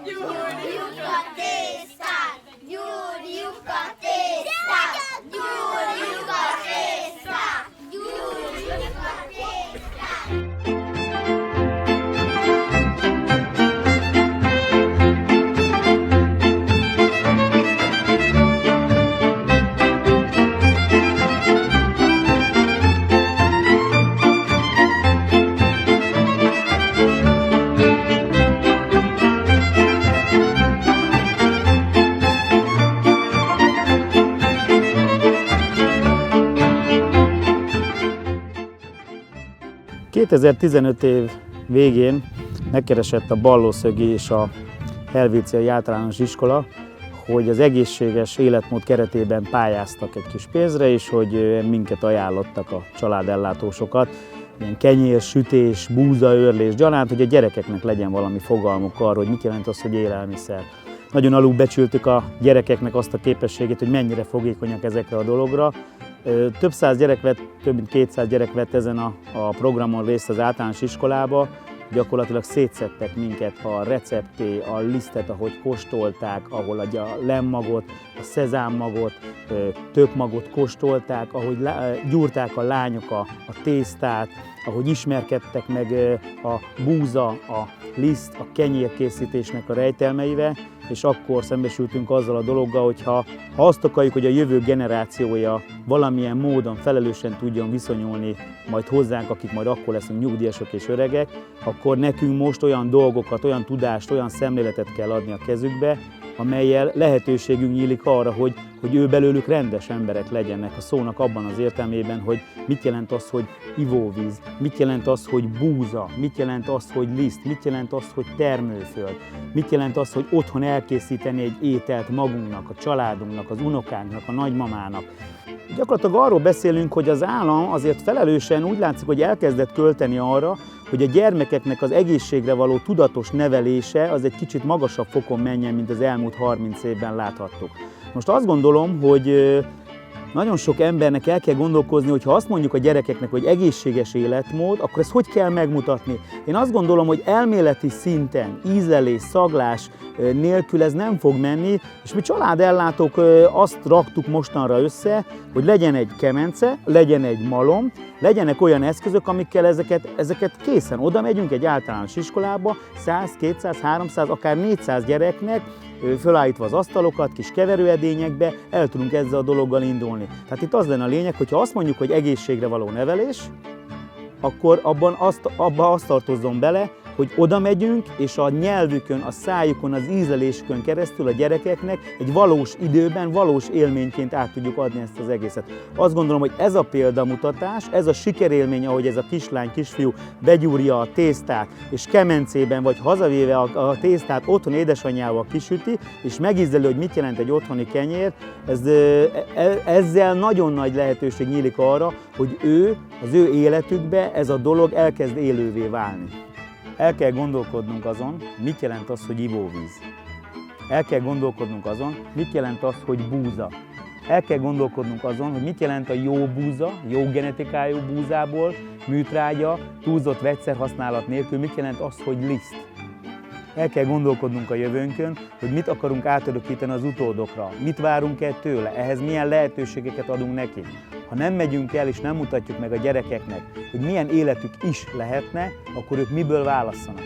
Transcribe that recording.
Gyúrjuk a tésztát! Gyúrjuk a tésztát! Gyúrjuk a tésztát! Gyúrjuk a tésztát! 2015 év végén megkeresett a Ballószögi és a Helvéciai Általános Iskola, hogy az egészséges életmód keretében pályáztak egy kis pénzre, és hogy minket ajánlottak a családellátósokat, ilyen kenyér, sütés, búza, őrlés gyanánt, hogy a gyerekeknek legyen valami fogalmuk arról, hogy mit jelent az, hogy élelmiszer. Nagyon alulbecsültük a gyerekeknek azt a képességét, hogy mennyire fogékonyak ezekre a dologra. Több száz gyerek vett, több mint 200 gyerek vett ezen a programon részt az általános iskolába. Gyakorlatilag szétszedtek minket a recepté, a lisztet, ahogy kóstolták, ahol a lemmagot, a szezámmagot, tökmagot kóstolták, ahogy gyúrták a lányok a tésztát, ahogy ismerkedtek meg a búza, a liszt, a kenyérkészítésnek a rejtelmeivel, és akkor szembesültünk azzal a dologgal, hogy ha azt akarjuk, hogy a jövő generációja valamilyen módon felelősen tudjon viszonyulni majd hozzánk, akik majd akkor leszünk nyugdíjasok és öregek, akkor nekünk most olyan dolgokat, olyan tudást, olyan szemléletet kell adni a kezükbe, amellyel lehetőségünk nyílik arra, hogy ő belőlük rendes emberek legyenek a szónak abban az értelmében, hogy mit jelent az, hogy ivóvíz, mit jelent az, hogy búza, mit jelent az, hogy liszt, mit jelent az, hogy termőföld, mit jelent az, hogy otthon elkészíteni egy ételt magunknak, a családunknak, az unokánknak, a nagymamának. Gyakorlatilag arról beszélünk, hogy az állam azért felelősen úgy látszik, hogy elkezdett költeni arra, hogy a gyermekeknek az egészségre való tudatos nevelése az egy kicsit magasabb fokon menjen, mint az elmúlt 30 évben láthattuk. Most azt gondolom, hogy nagyon sok embernek el kell gondolkozni, hogy ha azt mondjuk a gyerekeknek, hogy egészséges életmód, akkor ezt hogy kell megmutatni? Én azt gondolom, hogy elméleti szinten, ízlelés, szaglás nélkül ez nem fog menni, és mi családellátók azt raktuk mostanra össze, hogy legyen egy kemence, legyen egy malom, legyenek olyan eszközök, amikkel ezeket készen oda megyünk egy általános iskolába, 100, 200, 300, akár 400 gyereknek, fölállítva az asztalokat, kis keverőedényekbe, el tudunk ezzel a dologgal indulni. Tehát itt az lenne a lényeg, hogy ha azt mondjuk, hogy egészségre való nevelés, akkor abba azt tartozzon bele, hogy oda megyünk, és a nyelvükön, a szájukon, az ízlelésükön keresztül a gyerekeknek egy valós időben, valós élményként át tudjuk adni ezt az egészet. Azt gondolom, hogy ez a példamutatás, ez a sikerélmény, ahogy ez a kislány, kisfiú begyúrja a tésztát, és kemencében vagy hazavéve a tésztát otthon édesanyjával kisüti, és megízleli, hogy mit jelent egy otthoni kenyér, ezzel nagyon nagy lehetőség nyílik arra, hogy az ő életükbe ez a dolog elkezd élővé válni. El kell gondolkodnunk azon, mit jelent az, hogy ivóvíz. El kell gondolkodnunk azon, mit jelent az, hogy búza. El kell gondolkodnunk azon, hogy mit jelent a jó búza, jó genetikájú búzából, műtrágya, túlzott vegyszerhasználat nélkül, mit jelent az, hogy liszt. El kell gondolkodnunk a jövőnkön, hogy mit akarunk átörökíteni az utódokra, mit várunk el tőle, ehhez milyen lehetőségeket adunk neki. Ha nem megyünk el és nem mutatjuk meg a gyerekeknek, hogy milyen életük is lehetne, akkor ők miből válasszanak.